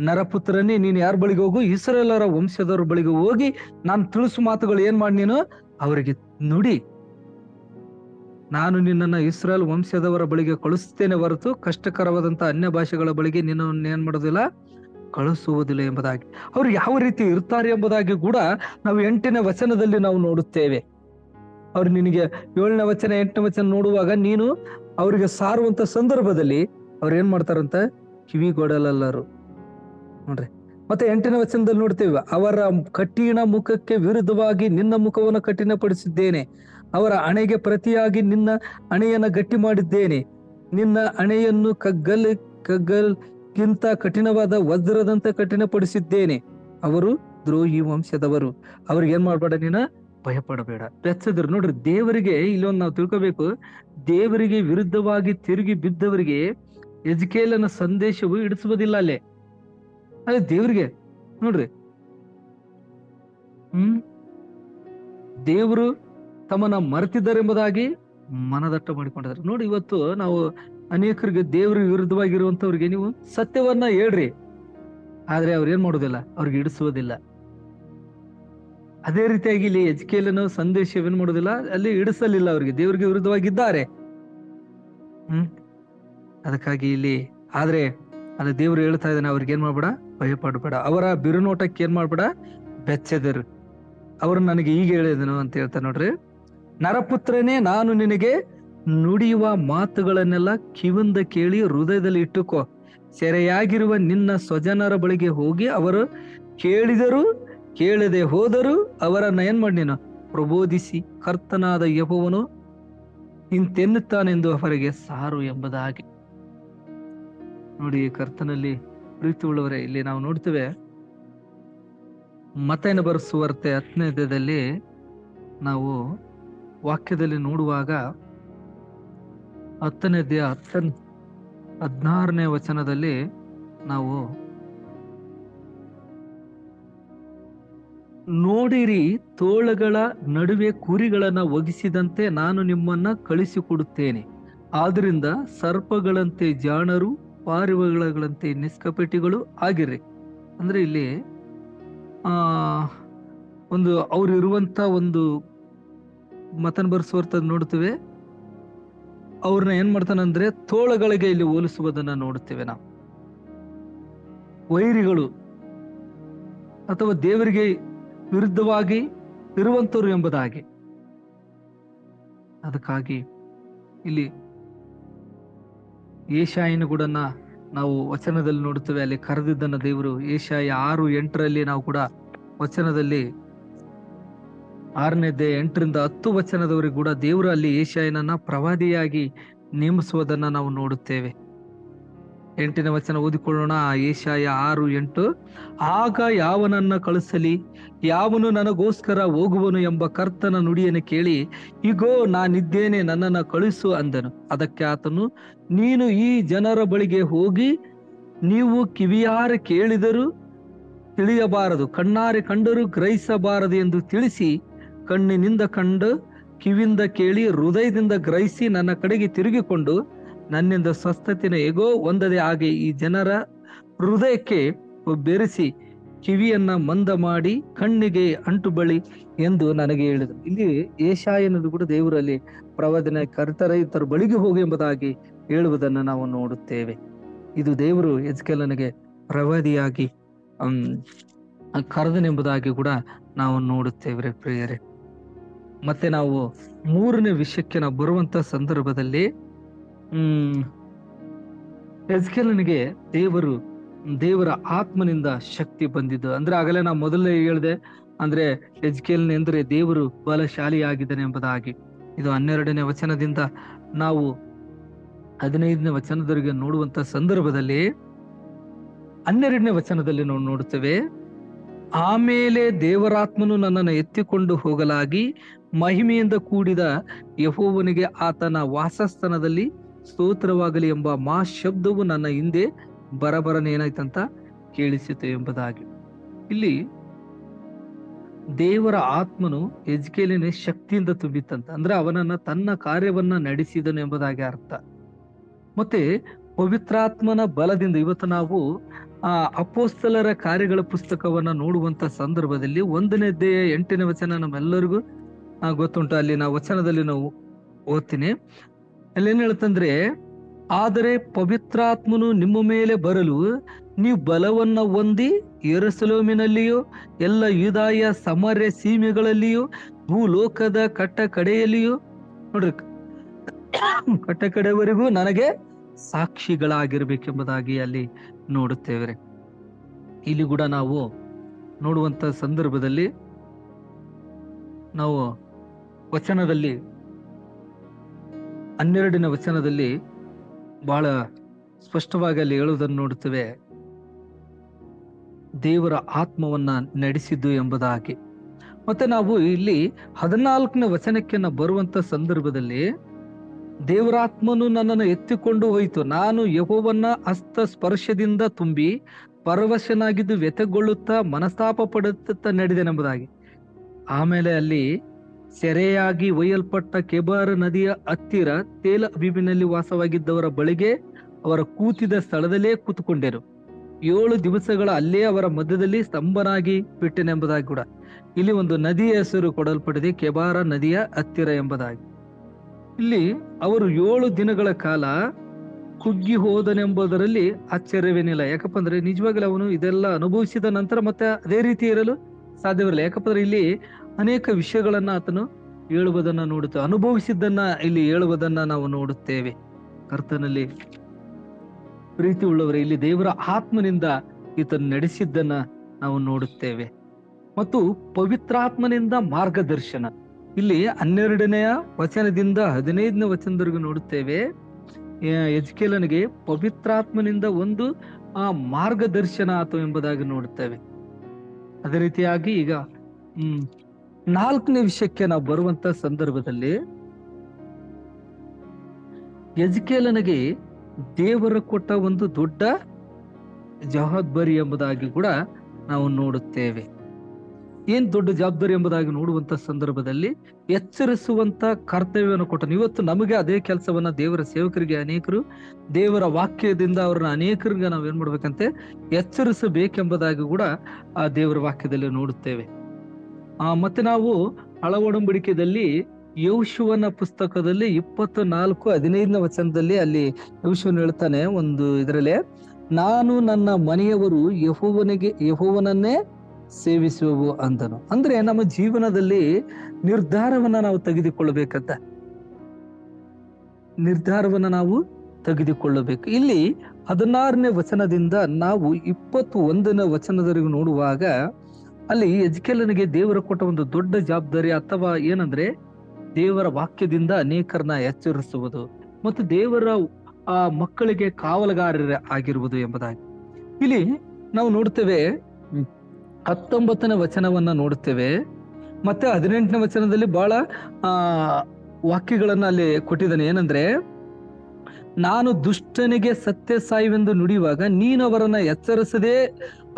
ನರಪುತ್ರನೇ, ನೀನು ಯಾರ ಬಳಿಗೆ ಹೋಗು, ಇಸ್ರಾಯೇಲರ ವಂಶದವರ ಬಳಿಗೆ ಹೋಗಿ ನಾನು ತಿಳಿಸು ಮಾತುಗಳು ಏನ್ ಮಾಡಿ ನೀನು ಅವರಿಗೆ ನುಡಿ. ನಾನು ನಿನ್ನನ್ನ ಇಸ್ರಾಯೇಲ್ ವಂಶದವರ ಬಳಿಗೆ ಕಳಿಸ್ತೇನೆ ಹೊರತು ಕಷ್ಟಕರವಾದಂತ ಅನ್ಯ ಭಾಷೆಗಳ ಬಳಿಗೆ ನಿನ್ನನ್ನು ಏನ್ ಮಾಡೋದಿಲ್ಲ, ಕಳಿಸುವುದಿಲ್ಲ ಎಂಬುದಾಗಿ. ಅವ್ರು ಯಾವ ರೀತಿ ಇರ್ತಾರೆ ಎಂಬುದಾಗಿ ಕೂಡ ನಾವು 8ನೇ ವಚನದಲ್ಲಿ ನಾವು ನೋಡುತ್ತೇವೆ. ಅವ್ರು ನಿನಗೆ 7ನೇ ವಚನ 8ನೇ ವಚನ ನೋಡುವಾಗ ನೀನು ಅವರಿಗೆ ಸಾರುವಂತ ಸಂದರ್ಭದಲ್ಲಿ ಅವ್ರು ಏನ್ ಮಾಡ್ತಾರಂತ, ಕಿವಿಗೊಡಲಲ್ಲರು. ನೋಡ್ರಿ, ಮತ್ತೆ 8ನೇ ವಚನದಲ್ಲಿ ನೋಡ್ತೇವೆ, ಅವರ ಕಠಿಣ ಮುಖಕ್ಕೆ ವಿರುದ್ಧವಾಗಿ ನಿನ್ನ ಮುಖವನ್ನು ಕಠಿಣಪಡಿಸಿದ್ದೇನೆ, ಅವರ ಹಣೆಗೆ ಪ್ರತಿಯಾಗಿ ನಿನ್ನ ಹಣೆಯನ್ನು ಗಟ್ಟಿ ಮಾಡಿದ್ದೇನೆ, ನಿನ್ನ ಹಣೆಯನ್ನು ಕಗ್ಗಲ್ಗಿಂತ ಕಠಿಣವಾದ ವಜ್ರದಂತೆ ಕಠಿಣಪಡಿಸಿದ್ದೇನೆ. ಅವರು ದ್ರೋಹಿ ವಂಶದವರು, ಅವ್ರಿಗೆ ಏನ್ ಮಾಡ್ಬೇಡ, ನೀನ ಭಯಪಡಬೇಡ. ಬೆಚ್ಚದ್ರು. ನೋಡ್ರಿ, ದೇವರಿಗೆ ಇಲ್ಲೊಂದು ನಾವು ತಿಳ್ಕೋಬೇಕು, ದೇವರಿಗೆ ವಿರುದ್ಧವಾಗಿ ತಿರುಗಿ ಬಿದ್ದವರಿಗೆ ಎಜ್ಕೇಲನ ಸಂದೇಶವು ಇಡಿಸುವುದಿಲ್ಲ. ಅದೇ ದೇವ್ರಿಗೆ ನೋಡ್ರಿ, ದೇವರು ತಮ್ಮನ್ನ ಮರೆತಿದ್ದಾರೆಂಬುದಾಗಿ ಮನದಟ್ಟ ಮಾಡಿಕೊಂಡಿದ್ದಾರೆ. ನೋಡಿ, ಇವತ್ತು ನಾವು ಅನೇಕರಿಗೆ ದೇವರಿಗೆ ವಿರುದ್ಧವಾಗಿರುವಂತವ್ರಿಗೆ ನೀವು ಸತ್ಯವನ್ನ ಹೇಳ್ರಿ, ಆದ್ರೆ ಅವ್ರು ಏನ್ ಮಾಡೋದಿಲ್ಲ, ಅವ್ರಿಗೆ ಇಡಿಸುವುದಿಲ್ಲ. ಅದೇ ರೀತಿಯಾಗಿ ಇಲ್ಲಿ ಎಜ್ಕೇಲನ ಸಂದೇಶವೇನ್ ಮಾಡೋದಿಲ್ಲ, ಅಲ್ಲಿ ಇಡಿಸಲಿಲ್ಲ, ಅವ್ರಿಗೆ ದೇವರಿಗೆ ವಿರುದ್ಧವಾಗಿದ್ದಾರೆ. ಅದಕ್ಕಾಗಿ ಇಲ್ಲಿ ಆದ್ರೆ ಅಲ್ಲಿ ದೇವ್ರು ಹೇಳ್ತಾ ಇದ್ದಾನೆ, ಅವ್ರಿಗೆ ಏನ್ ಮಾಡ್ಬೇಡ, ಭಯಪಡಬೇಡ, ಅವರ ಬಿರುನೋಟಕ್ಕೆ ಏನ್ ಮಾಡ್ಬೇಡ, ಬೆಚ್ಚದರು, ಅವ್ರು ನನಗೆ ಈಗ ಹೇಳಿದನು ಅಂತ ಹೇಳ್ತಾರೆ. ನೋಡ್ರಿ, ನರಪುತ್ರನೇ, ನಾನು ನಿನಗೆ ನುಡಿಯುವ ಮಾತುಗಳನ್ನೆಲ್ಲ ಕಿವಿಂದ ಕೇಳಿ ಹೃದಯದಲ್ಲಿ ಇಟ್ಟುಕೋ, ಸೆರೆಯಾಗಿರುವ ನಿನ್ನ ಸ್ವಜನರ ಬಳಿಗೆ ಹೋಗಿ ಅವರು ಕೇಳಿದರೂ ಕೇಳದೆ ಹೋದರೂ ಅವರನ್ನ ಏನ್ ಮಾಡಿ ನೀನು ಪ್ರಬೋಧಿಸಿ, ಕರ್ತನಾದ ಯೆಹೋವನು ಇಂತೆನ್ನುತ್ತಾನೆಂದು ಅವರಿಗೆ ಸಾರು ಎಂಬುದಾಗಿ. ನೋಡಿ, ಕರ್ತನಲ್ಲಿ ಪ್ರೀತಿ ಉಳ್ಳವರೇ, ಇಲ್ಲಿ ನಾವು ನೋಡ್ತೇವೆ ಮತ್ತೇನ ಬರೆಸುವರ್ತೆ 10ನೇ ಅಧ್ಯಾಯದಲ್ಲಿ ನಾವು ವಾಕ್ಯದಲ್ಲಿ ನೋಡುವಾಗ 10ನೇ ಅಧ್ಯಾಯ 16ನೇ ವಚನದಲ್ಲಿ ನಾವು ನೋಡಿರಿ, ತೋಳಗಳ ನಡುವೆ ಕುರಿಗಳನ್ನ ಒಗಿಸಿದಂತೆ ನಾನು ನಿಮ್ಮನ್ನ ಕಳಿಸಿಕೊಡುತ್ತೇನೆ. ಆದ್ರಿಂದ ಸರ್ಪಗಳಂತೆ ಜಾಣರು, ಪಾರಿವಾಳಗಳಂತೆ ನಿಷ್ಕಪಟಿಗಳು ಆಗಿರ್ರಿ. ಅಂದ್ರೆ ಇಲ್ಲಿ ಒಂದು ಅವ್ರು ಇರುವಂತ ಒಂದು ಮತನ್ ಬರ್ಸುವರ್ತದ್ ನೋಡ್ತೇವೆ. ಅವ್ರನ್ನ ಏನ್ ಮಾಡ್ತಾನಂದ್ರೆ ತೋಳಗಳಿಗೆ ಇಲ್ಲಿ ಹೋಲಿಸುವುದನ್ನ ನೋಡುತ್ತೇವೆ ನಾವು. ವೈರಿಗಳು ಅಥವಾ ದೇವರಿಗೆ ವಿರುದ್ಧವಾಗಿ ಇರುವಂತರು ಎಂಬುದಾಗಿ. ಅದಕ್ಕಾಗಿ ಇಲ್ಲಿ ಯೆಶಾಯನ ಗೂಡನ್ನ ನಾವು ವಚನದಲ್ಲಿ ನೋಡುತ್ತೇವೆ. ಅಲ್ಲಿ ಕರೆದಿದ್ದನ್ನ ದೇವರು ಯೆಶಾಯ 6:8 ನಾವು ಕೂಡ ವಚನದಲ್ಲಿ 6ನೇ ಅಧ್ಯಾಯ 8ರಿಂದ 10 ವಚನದವರೆಗೂ ಕೂಡ ದೇವರು ಅಲ್ಲಿ ಯೆಶಾಯನನ್ನ ಪ್ರವಾದಿಯಾಗಿ ನೇಮಿಸುವುದನ್ನ ನಾವು ನೋಡುತ್ತೇವೆ. 8ನೇ ವಚನ ಓದಿಕೊಳ್ಳೋಣ. ಯೆಶಾಯ 6:8. ಆಗ ಯಾವನನ್ನ ಕಳಿಸಲಿ, ಯಾವನು ನನಗೋಸ್ಕರ ಹೋಗುವನು ಎಂಬ ಕರ್ತನ ನುಡಿಯನ್ನು ಕೇಳಿ, ಇಗೋ ನಾನಿದ್ದೇನೆ, ನನ್ನನ್ನ ಕಳಿಸು ಅಂದನು. ಅದಕ್ಕೆ ಆತನು, ನೀನು ಈ ಜನರ ಬಳಿಗೆ ಹೋಗಿ, ನೀವು ಕಿವಿಯಾರೆ ಕೇಳಿದರೂ ತಿಳಿಯಬಾರದು, ಕಣ್ಣಾರೆ ಕಂಡರೂ ಗ್ರಹಿಸಬಾರದು ಎಂದು ತಿಳಿಸಿ, ಕಣ್ಣಿನಿಂದ ಕಂಡು ಕಿವಿಯಿಂದ ಕೇಳಿ ಹೃದಯದಿಂದ ಗ್ರಹಿಸಿ ನನ್ನ ಕಡೆಗೆ ತಿರುಗಿಕೊಂಡು ನನ್ನಿಂದ ಸ್ವಸ್ಥತೆಯನ್ನು ಹೇಗೋ ಹೊಂದದೆ ಹಾಗೆ ಈ ಜನರ ಹೃದಯಕ್ಕೆ ಬೆರೆಸಿ ಕಿವಿಯನ್ನ ಮಂದ ಮಾಡಿ ಕಣ್ಣಿಗೆ ಅಂಟು ಬಳಿ ಎಂದು ನನಗೆ ಹೇಳಿದರು. ಇಲ್ಲಿ ಯೆಶಾಯನದು ಕೂಡ ದೇವರಲ್ಲಿ ಪ್ರವಾದನೆ ಕರ್ತರ ಇತರ ಬಳಿಗೆ ಹೋಗಿ ಎಂಬುದಾಗಿ ಹೇಳುವುದನ್ನು ನಾವು ನೋಡುತ್ತೇವೆ. ಇದು ದೇವರು ಎಜ್ಕೇಲನಿಗೆ ಪ್ರವಾದಿಯಾಗಿ ಕರೆದನೆಂಬುದಾಗಿ ಕೂಡ ನಾವು ನೋಡುತ್ತೇವೆ ಪ್ರಿಯರೇ. ಮತ್ತೆ ನಾವು 3ನೇ ವಿಷಯಕ್ಕೆ ನಾವು ಬರುವಂತ ಸಂದರ್ಭದಲ್ಲಿ ಎಜ್ಕೇಲನಿಗೆ ದೇವರ ಆತ್ಮನಿಂದ ಶಕ್ತಿ ಬಂದಿದ್ದು. ಅಂದ್ರೆ ಆಗಲೇ ನಾವು ಮೊದಲೇ ಹೇಳಿದೆ, ಅಂದ್ರೆ ಎಜ್ಕೇಲನ್ ಎಂದ್ರೆ ದೇವರು ಬಲಶಾಲಿಯಾಗಿದ್ದಾನೆ ಎಂಬುದಾಗಿ. ಇದು 12ನೇ ವಚನದಿಂದ ನಾವು 15ನೇ ವಚನದವರೆಗೆ ನೋಡುವಂತ ಸಂದರ್ಭದಲ್ಲಿ 12ನೇ ವಚನದಲ್ಲಿ ನಾವು ನೋಡುತ್ತೇವೆ. ಆಮೇಲೆ ದೇವರಾತ್ಮನು ನನ್ನನ್ನು ಎತ್ತಿಕೊಂಡು ಹೋಗಲಾಗಿ ಮಹಿಮೆಯಿಂದ ಕೂಡಿದ ಯೆಹೋವನಿಗೆ ಆತನ ವಾಸಸ್ಥಾನದಲ್ಲಿ ಸ್ತೋತ್ರವಾಗಲಿ ಎಂಬ ಶಬ್ದವು ನನ್ನ ಹಿಂದೆ ಬರಬರನೆ ಏನಾಯ್ತಂತ ಕೇಳಿಸಿತು ಎಂಬುದಾಗಿ. ಇಲ್ಲಿ ದೇವರ ಆತ್ಮನು ಎಜ್ಕೇಲಿನ ಶಕ್ತಿಯಿಂದ ತುಂಬಿತ್ತಂತ. ಅಂದ್ರೆ ಅವನನ್ನ ತನ್ನ ಕಾರ್ಯವನ್ನ ನಡೆಸಿದನು ಎಂಬುದಾಗಿ ಅರ್ಥ. ಮತ್ತೆ ಪವಿತ್ರಾತ್ಮನ ಬಲದಿಂದ ಇವತ್ತು ನಾವು ಅಪೊಸ್ತಲರ ಕಾರ್ಯಗಳ ಪುಸ್ತಕವನ್ನ ನೋಡುವಂತ ಸಂದರ್ಭದಲ್ಲಿ 1ನೇ ಅಧ್ಯಾಯ 8ನೇ ವಚನ ನಮ್ಮೆಲ್ಲರಿಗೂ ಗೊತ್ತುಂಟು. ಅಲ್ಲಿ ನಾವು ವಚನದಲ್ಲಿ ನಾವು ಓದ್ತೀನಿ. ಅಲ್ಲಿ ಏನ್ ಹೇಳ್ತಂದ್ರೆ, ಆದರೆ ಪವಿತ್ರಾತ್ಮನು ನಿಮ್ಮ ಮೇಲೆ ಬರಲು ನೀವು ಬಲವನ್ನ ಹೊಂದಿ ಯೆರೂಸಲೇಮಿನಲ್ಲಿಯೂ ಎಲ್ಲ ಯೂದಾಯ ಸಮಾರ್ಯ ಸೀಮೆಗಳಲ್ಲಿಯೂ ಭೂಲೋಕದ ಕಟ್ಟ ಕಡೆಯಲ್ಲಿಯೂ ನೋಡ್ರಿ ಕಟ್ಟ ಕಡೆಯವರೆಗೂ ನನಗೆ ಸಾಕ್ಷಿಗಳಾಗಿರ್ಬೇಕೆಂಬುದಾಗಿ ಅಲ್ಲಿ ನೋಡುತ್ತೇವೆ. ಇಲ್ಲಿ ಕೂಡ ನಾವು ನೋಡುವಂತ ಸಂದರ್ಭದಲ್ಲಿ ನಾವು ವಚನದಲ್ಲಿ 12ನೇ ವಚನದಲ್ಲಿ ಬಹಳ ಸ್ಪಷ್ಟವಾಗಿ ಅಲ್ಲಿ ಹೇಳುವುದನ್ನು ನೋಡುತ್ತೇವೆ, ದೇವರ ಆತ್ಮವನ್ನ ನಡೆಸಿದ್ದು ಎಂಬುದಾಗಿ. ಮತ್ತೆ ನಾವು ಇಲ್ಲಿ 14ನೇ ವಚನಕ್ಕೆ ನಾವು ಬರುವಂತ ಸಂದರ್ಭದಲ್ಲಿ ದೇವರಾತ್ಮನು ನನ್ನನ್ನು ಎತ್ತಿಕೊಂಡು ಹೋಯಿತು, ನಾನು ಯೆಹೋವನ ಹಸ್ತ ಸ್ಪರ್ಶದಿಂದ ತುಂಬಿ ಪರವಶನಾಗಿದ್ದು ವ್ಯಥೆಗೊಳ್ಳುತ್ತಾ ಮನಸ್ತಾಪ ಪಡುತ್ತಾ ನಡೆದೆನೆಂಬುದಾಗಿ. ಆಮೇಲೆ ಅಲ್ಲಿ ಸೆರೆಯಾಗಿ ಒಯ್ಯಲ್ಪಟ್ಟ ಕೆಬಾರ ನದಿಯ ಹತ್ತಿರ ತೇಲ ಅಬೀಬಿನಲ್ಲಿ ವಾಸವಾಗಿದ್ದವರ ಬಳಿಗೆ ಅವರ ಕೂತಿದ ಸ್ಥಳದಲ್ಲೇ ಕೂತುಕೊಂಡೆರು. 7 ದಿವಸಗಳ ಅಲ್ಲೇ ಅವರ ಮಧ್ಯದಲ್ಲಿ ಸ್ತಂಭನಾಗಿ ಬಿಟ್ಟೆನೆಂಬುದಾಗಿ ಕೂಡ ಇಲ್ಲಿ ಒಂದು ನದಿಯ ಹೆಸರು ಕೊಡಲ್ಪಟ್ಟಿದೆ, ಕೆಬಾರ ನದಿಯ ಹತ್ತಿರ ಎಂಬುದಾಗಿ. ಇಲ್ಲಿ ಅವರು 7 ದಿನಗಳ ಕಾಲ ಕುಗ್ಗಿ ಹೋದನೆಂಬುದರಲ್ಲಿ ಆಶ್ಚರ್ಯವೇನಿಲ್ಲ. ಯಾಕಪ್ಪ ಅಂದ್ರೆ ನಿಜವಾಗ್ಲೂ ಅವನು ಇದೆಲ್ಲ ಅನುಭವಿಸಿದ ನಂತರ ಮತ್ತೆ ಅದೇ ರೀತಿ ಇರಲು ಸಾಧ್ಯವಿರಲಿಲ್ಲ. ಯಾಕಪ್ಪ ಅಂದ್ರೆ ಇಲ್ಲಿ ಅನೇಕ ವಿಷಯಗಳನ್ನ ಆತನು ಹೇಳುವುದನ್ನ ನೋಡುತ್ತೇವೆ, ಅನುಭವಿಸಿದ್ದನ್ನ ಇಲ್ಲಿ ಹೇಳುವುದನ್ನ ನಾವು ನೋಡುತ್ತೇವೆ. ಕರ್ತನಲ್ಲಿ ಪ್ರೀತಿ ಉಳ್ಳವರೇ, ಇಲ್ಲಿ ದೇವರ ಆತ್ಮನಿಂದ ಈತನು ನಡೆಸಿದ್ದನ್ನ ನಾವು ನೋಡುತ್ತೇವೆ. ಮತ್ತು ಪವಿತ್ರಾತ್ಮನಿಂದ ಮಾರ್ಗದರ್ಶನ. ಇಲ್ಲಿ 12ನೇ ವಚನದಿಂದ 15ನೇ ವಚನದವರೆಗೂ ನೋಡುತ್ತೇವೆ. ಎಜ್ಕೇಲನಿಗೆ ಪವಿತ್ರಾತ್ಮನಿಂದ ಒಂದು ಮಾರ್ಗದರ್ಶನ ಆಯಿತು ಎಂಬುದಾಗಿ ನೋಡುತ್ತೇವೆ. ಅದೇ ರೀತಿಯಾಗಿ ಈಗ 4ನೇ ವಿಷಯಕ್ಕೆ ನಾವು ಬರುವಂತ ಸಂದರ್ಭದಲ್ಲಿ ಎಜ್ಕೇಲನಿಗೆ ದೇವರ ಕೊಟ್ಟ ಒಂದು ದೊಡ್ಡ ಜವಾಬ್ದಾರಿ ಎಂಬುದಾಗಿ ಕೂಡ ನಾವು ನೋಡುತ್ತೇವೆ. ಏನ್ ದೊಡ್ಡ ಜವಾಬ್ದಾರಿ ಎಂಬುದಾಗಿ ನೋಡುವಂತ ಸಂದರ್ಭದಲ್ಲಿ ಎಚ್ಚರಿಸುವಂತ ಕರ್ತವ್ಯವನ್ನು ಕೊಟ್ಟನು. ಇವತ್ತು ನಮಗೆ ಅದೇ ಕೆಲಸವನ್ನ ದೇವರ ಸೇವಕರಿಗೆ ಅನೇಕರು ದೇವರ ವಾಕ್ಯದಿಂದ ಅವ್ರನ್ನ ಅನೇಕರಿಗೆ ನಾವು ಏನ್ ಮಾಡ್ಬೇಕಂತೆ ಎಚ್ಚರಿಸಬೇಕೆಂಬುದಾಗಿ ಕೂಡ ಆ ದೇವರ ವಾಕ್ಯದಲ್ಲಿ ನೋಡುತ್ತೇವೆ. ಮತ್ತೆ ನಾವು ಹಳ ಒಡಂಬಡಿಕೆಯಲ್ಲಿ ಯೆಹೋಶುವನ ಪುಸ್ತಕದಲ್ಲಿ 24:15ನೇ ವಚನದಲ್ಲಿ ಅಲ್ಲಿ ಯೆಹೋಶುವನು ಹೇಳ್ತಾನೆ ಒಂದು ಇದರಲ್ಲಿ, ನಾನು ನನ್ನ ಮನೆಯವರು ಯೆಹೋವನನ್ನೇ ಸೇವಿಸುವು ಅಂದನು. ಅಂದ್ರೆ ನಮ್ಮ ಜೀವನದಲ್ಲಿ ನಿರ್ಧಾರವನ್ನ ನಾವು ತೆಗೆದುಕೊಳ್ಳಬೇಕು. ಇಲ್ಲಿ 16ನೇ ವಚನದಿಂದ ನಾವು 21ನೇ ವಚನದವರೆಗೂ ನೋಡುವಾಗ ಅಲ್ಲಿ ಎಜ್ಕೇಲನಿಗೆ ದೇವರ ಕೊಟ್ಟ ಒಂದು ದೊಡ್ಡ ಜವಾಬ್ದಾರಿ ಅಥವಾ ಏನಂದ್ರೆ ದೇವರ ವಾಕ್ಯದಿಂದ ಅನೇಕರನ್ನ ಎಚ್ಚರಿಸುವುದು ಮತ್ತು ದೇವರ ಮಕ್ಕಳಿಗೆ ಕಾವಲುಗಾರ ಆಗಿರುವುದು ಎಂಬುದಾಗಿ ಇಲ್ಲಿ ನಾವು ನೋಡ್ತೇವೆ. 19ನೇ ವಚನವನ್ನ ನೋಡುತ್ತೇವೆ. ಮತ್ತೆ 18ನೇ ವಚನದಲ್ಲಿ ಬಹಳ ವಾಕ್ಯಗಳನ್ನ ಅಲ್ಲಿ ಕೊಟ್ಟಿದ್ದಾನೆ. ಏನಂದ್ರೆ, ನಾನು ದುಷ್ಟನಿಗೆ ಸತ್ಯ ಸಾಯುವೆಂದು ನುಡಿಯುವಾಗ ನೀನು ಅವರನ್ನ ಎಚ್ಚರಿಸದೆ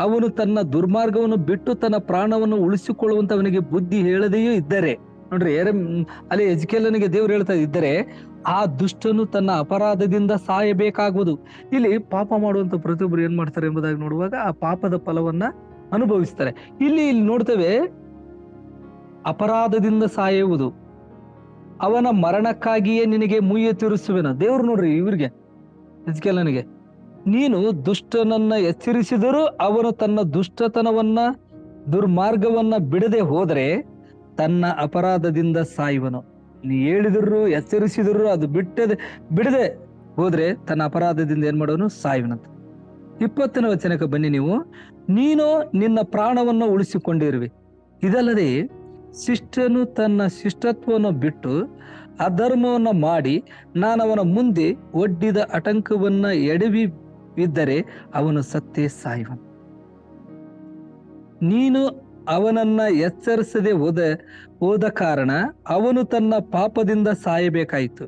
ಅವನು ತನ್ನ ದುರ್ಮಾರ್ಗವನ್ನು ಬಿಟ್ಟು ತನ್ನ ಪ್ರಾಣವನ್ನು ಉಳಿಸಿಕೊಳ್ಳುವಂತ ಅವನಿಗೆ ಬುದ್ಧಿ ಹೇಳದೆಯೂ ಇದ್ದರೆ, ನೋಡ್ರಿ ಅಲ್ಲಿ ಎಜ್ಕೇಲನಿಗೆ ದೇವರು ಹೇಳ್ತಾ ಇದ್ದರೆ ಆ ದುಷ್ಟನು ತನ್ನ ಅಪರಾಧದಿಂದ ಸಾಯಬೇಕಾಗುವುದು. ಇಲ್ಲಿ ಪಾಪ ಮಾಡುವಂತ ಪ್ರತಿಯೊಬ್ಬರು ಏನ್ ಮಾಡ್ತಾರೆ ಎಂಬುದಾಗಿ ನೋಡುವಾಗ ಆ ಪಾಪದ ಫಲವನ್ನ ಅನುಭವಿಸ್ತಾರೆ. ಇಲ್ಲಿ ನೋಡ್ತೇವೆ, ಅಪರಾಧದಿಂದ ಸಾಯುವುದು, ಅವನ ಮರಣಕ್ಕಾಗಿಯೇ ನಿನಗೆ ಮುಯ್ಯ ತೀರಿಸುವೆನು. ದೇವ್ರು ನೋಡ್ರಿ ಇವ್ರಿಗೆ ಎಜ್ಕೇಲನಿಗೆ, ನೀನು ದುಷ್ಟನನ್ನ ಎಚ್ಚರಿಸಿದರೂ ಅವನು ತನ್ನ ದುಷ್ಟತನವನ್ನ ದುರ್ಮಾರ್ಗವನ್ನ ಬಿಡದೆ ಹೋದರೆ ತನ್ನ ಅಪರಾಧದಿಂದ ಸಾಯುವನು. ನೀ ಹೇಳಿದ್ರು ಎಚ್ಚರಿಸಿದ್ರು ಅದು ಬಿಡದೆ ಹೋದ್ರೆ ತನ್ನ ಅಪರಾಧದಿಂದ ಏನ್ ಮಾಡೋನು, ಸಾಯುವನಂತ. 20ನೇ ವಚನಕ್ಕೆ ಬನ್ನಿ ನೀವು. ನೀನು ನಿನ್ನ ಪ್ರಾಣವನ್ನು ಉಳಿಸಿಕೊಂಡಿರುವೆ. ಇದಲ್ಲದೆ ಶಿಷ್ಟನು ತನ್ನ ಶಿಷ್ಟತ್ವವನ್ನು ಬಿಟ್ಟು ಅಧರ್ಮವನ್ನ ಮಾಡಿ ನಾನವನ ಮುಂದೆ ಒಡ್ಡಿದ ಆತಂಕವನ್ನ ಎಡವಿ ಬಿದ್ದರೆ ಅವನು ಸತ್ತೇ ಸಾಯುವನು. ನೀನು ಅವನನ್ನ ಎಚ್ಚರಿಸದೆ ಹೋದ ಕಾರಣ ಅವನು ತನ್ನ ಪಾಪದಿಂದ ಸಾಯಬೇಕಾಯಿತು.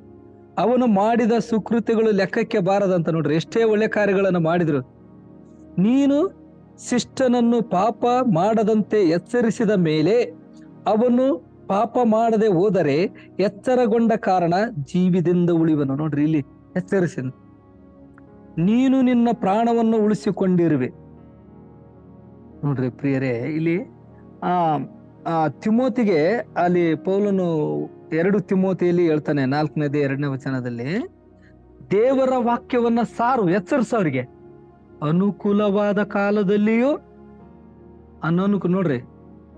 ಅವನು ಮಾಡಿದ ಸುಕೃತ್ಯಗಳು ಲೆಕ್ಕಕ್ಕೆ ಬಾರದಂತ. ನೋಡ್ರಿ, ಎಷ್ಟೇ ಒಳ್ಳೆ ಕಾರ್ಯಗಳನ್ನು ಮಾಡಿದ್ರು ನೀನು ಶಿಷ್ಟನನ್ನು ಪಾಪ ಮಾಡದಂತೆ ಎಚ್ಚರಿಸಿದ ಮೇಲೆ ಅವನು ಪಾಪ ಮಾಡದೆ ಹೋದರೆ ಎಚ್ಚರಗೊಂಡ ಕಾರಣ ಜೀವಿದಿಂದ ಉಳಿವನು. ನೋಡ್ರಿ, ಇಲ್ಲಿ ಎಚ್ಚರಿಸಿದ, ನೀನು ನಿನ್ನ ಪ್ರಾಣವನ್ನು ಉಳಿಸಿಕೊಂಡಿರುವೆ. ನೋಡ್ರಿ ಪ್ರಿಯರೇ, ಇಲ್ಲಿ ತಿಮೋತಿಗೆ ಅಲ್ಲಿ ಪೌಲನು 2 ತಿಮೋತಿಯಲ್ಲಿ ಹೇಳ್ತಾನೆ 4ನೇ ವಚನದಲ್ಲಿ, ದೇವರ ವಾಕ್ಯವನ್ನ ಸಾರು, ಎಚ್ಚರಿಸೋರಿಗೆ ಅನುಕೂಲವಾದ ಕಾಲದಲ್ಲಿಯೂ ನೋಡ್ರಿ,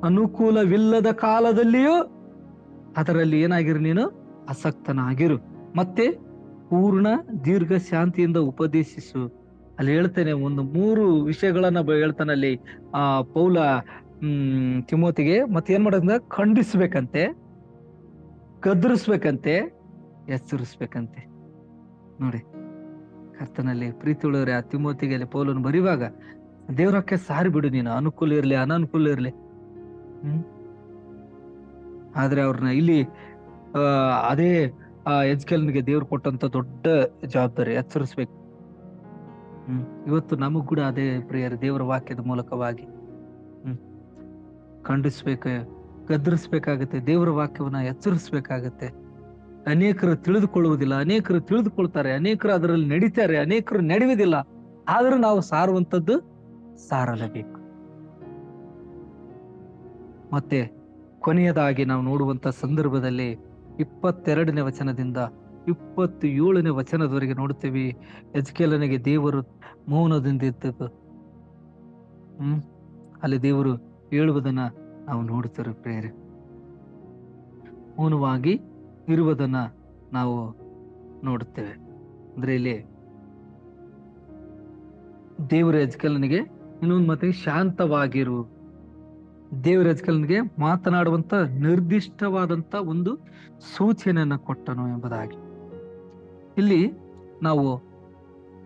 ಅನುಕೂಲವಿಲ್ಲದ ಕಾಲದಲ್ಲಿಯೂ ಅದರಲ್ಲಿ ಏನಾಗಿರು, ನೀನು ಆಸಕ್ತನಾಗಿರು, ಮತ್ತೆ ಪೂರ್ಣ ದೀರ್ಘ ಶಾಂತಿಯಿಂದ ಉಪದೇಶಿಸು. ಅಲ್ಲಿ ಹೇಳ್ತೇನೆ, ಒಂದು 3 ವಿಷಯಗಳನ್ನ ಹೇಳ್ತಾನೆ ಅಲ್ಲಿ ಪೌಲ ತಿಮೋತಿಗೆ. ಮತ್ತೆ ಏನ್ ಮಾಡೋದ್ರಿಂದ ಖಂಡಿಸ್ಬೇಕಂತೆ, ಗದರಿಸ್ಬೇಕಂತೆ, ಎಚ್ಚರಿಸ್ಬೇಕಂತೆ. ನೋಡಿ, ಕರ್ತನಲ್ಲಿ ಪ್ರೀತಿ ಉಳ್ಳವರೇ, ಆ ತಿಮೋತಿಗೆ ಅಲ್ಲಿ ಪೌಲನು ಬರೆಯುವಾಗ ದೇವರಕ್ಕೆ ಸಾರಿ ಬಿಡು, ನೀನು ಅನುಕೂಲ ಇರ್ಲಿ ಅನಾನುಕೂಲ ಇರ್ಲಿ. ಆದ್ರೆ ಅವ್ರನ್ನ ಇಲ್ಲಿ ಅದೇ ಎಜ್ಕೇಲನಿಗೆ ದೇವ್ರು ಕೊಟ್ಟಂತ ದೊಡ್ಡ ಜವಾಬ್ದಾರಿ ಎಚ್ಚರಿಸ್ಬೇಕು. ಇವತ್ತು ನಮಗ್ ಕೂಡ ಅದೇ ಪ್ರಿಯರ ದೇವರ ವಾಕ್ಯದ ಮೂಲಕವಾಗಿ ಖಂಡಿಸ್ಬೇಕು, ಗದರಿಸ್ಬೇಕಾಗತ್ತೆ, ದೇವರ ವಾಕ್ಯವನ್ನ ಎಚ್ಚರಿಸ್ಬೇಕಾಗತ್ತೆ. ಅನೇಕರು ತಿಳಿದುಕೊಳ್ಳುವುದಿಲ್ಲ, ಅನೇಕರು ತಿಳಿದುಕೊಳ್ತಾರೆ, ಅನೇಕರು ಅದರಲ್ಲಿ ನಡೀತಾರೆ, ಅನೇಕರು ನಡೆಯುವುದಿಲ್ಲ. ಆದ್ರೂ ನಾವು ಸಾರುವಂತದ್ದು ಸಾರಲೇಬೇಕು. ಮತ್ತೆ ಕೊನೆಯದಾಗಿ ನಾವು ನೋಡುವಂತ ಸಂದರ್ಭದಲ್ಲಿ 22ನೇ ವಚನದಿಂದ 27ನೇ ವಚನದವರೆಗೆ ನೋಡುತ್ತೇವೆ. ಎಜ್ಕೇಲನಿಗೆ ದೇವರು ಮೌನದಿಂದ ಇದ್ದದ್ದು, ಅಲ್ಲಿ ದೇವರು ಹೇಳುವುದನ್ನ ನಾವು ನೋಡುತ್ತೇವೆ ಪ್ರೇರೆ. ಮೌನವಾಗಿ ಇರುವುದನ್ನ ನಾವು ನೋಡುತ್ತೇವೆ. ಅಂದ್ರೆ ಇಲ್ಲಿ ದೇವರ ಎಜ್ಕೇಲನಿಗೆ ಇನ್ನೊಂದು ಮತ್ತೆ ಶಾಂತವಾಗಿರು, ದೇವರ ಎಜ್ಕೇಲನಿಗೆ ಮಾತನಾಡುವಂತ ನಿರ್ದಿಷ್ಟವಾದಂತ ಒಂದು ಸೂಚನೆಯನ್ನ ಕೊಟ್ಟನು ಎಂಬುದಾಗಿ. ಇಲ್ಲಿ ನಾವು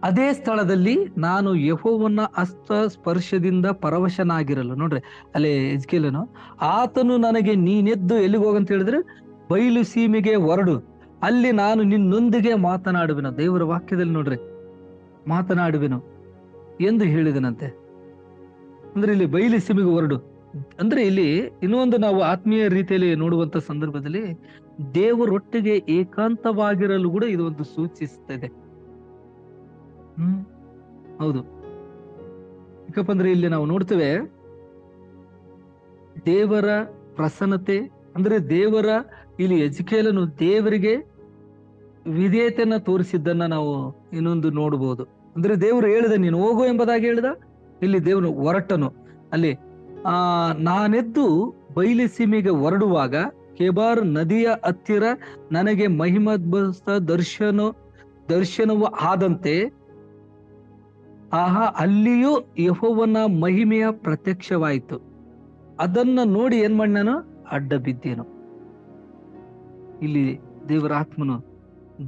ಅದೇ ಸ್ಥಳದಲ್ಲಿ ನಾನು ಯೆಹೋವನ ಹಸ್ತ ಸ್ಪರ್ಶದಿಂದ ಪರವಶನಾಗಿರಲು, ನೋಡ್ರಿ ಅಲ್ಲಿ ಎಜ್ಕೇಲನು, ಆತನು ನನಗೆ ನೀನೆದ್ದು ಎಲ್ಲಿಗೆ ಹೋಗಂತ ಹೇಳಿದ್ರೆ ಬಯಲು ಸೀಮೆಗೆ ಹೊರಡು, ಅಲ್ಲಿ ನಾನು ನಿನ್ನೊಂದಿಗೆ ಮಾತನಾಡುವೆನು. ದೇವರ ವಾಕ್ಯದಲ್ಲಿ ನೋಡ್ರಿ, ಮಾತನಾಡುವೆನು ಎಂದು ಹೇಳಿದನಂತೆ. ಅಂದ್ರೆ ಇಲ್ಲಿ ಬಯಲು ಸೀಮೆಗೆ ಹೊರಡು ಅಂದ್ರೆ ಇಲ್ಲಿ ಇನ್ನೊಂದು ನಾವು ಆತ್ಮೀಯ ರೀತಿಯಲ್ಲಿ ನೋಡುವಂತ ಸಂದರ್ಭದಲ್ಲಿ ದೇವರೊಟ್ಟಿಗೆ ಏಕಾಂತವಾಗಿರಲು ಕೂಡ ಇದು ಒಂದು ಸೂಚಿಸುತ್ತದೆ. ಹೌದು. ಯಾಕಪ್ಪ ಅಂದ್ರೆ ಇಲ್ಲಿ ನಾವು ನೋಡ್ತೇವೆ ದೇವರ ಪ್ರಸನ್ನತೆ, ಅಂದ್ರೆ ದೇವರ ಇಲ್ಲಿ ಎಜ್ಕೇಲನು ದೇವರಿಗೆ ವಿಧೇಯತೆಯನ್ನ ತೋರಿಸಿದ್ದನ್ನ ನಾವು ಇನ್ನೊಂದು ನೋಡಬಹುದು. ಅಂದ್ರೆ ದೇವರು ಹೇಳಿದ ನೀನು ಹೋಗು ಎಂಬುದಾಗಿ ಹೇಳಿದ, ಇಲ್ಲಿ ದೇವರು ಹೊರಟನು. ಅಲ್ಲಿ ನಾನೆದ್ದು ಬಯಲು ಸೀಮೆಗೆ ಹೊರಡುವಾಗ ಕೆಬಾರ್ ನದಿಯ ಹತ್ತಿರ ನನಗೆ ಮಹಿಮದ್ಭರಿತ ದರ್ಶನವು ಆದಂತೆ, ಆಹಾ, ಅಲ್ಲಿಯೂ ಯೆಹೋವನ ಮಹಿಮೆಯ ಪ್ರತ್ಯಕ್ಷವಾಯಿತು. ಅದನ್ನ ನೋಡಿ ಏನ್ ಮಾಡಿ ನಾನು ಅಡ್ಡ ಬಿದ್ದೇನು. ಇಲ್ಲಿ ದೇವರ ಆತ್ಮನು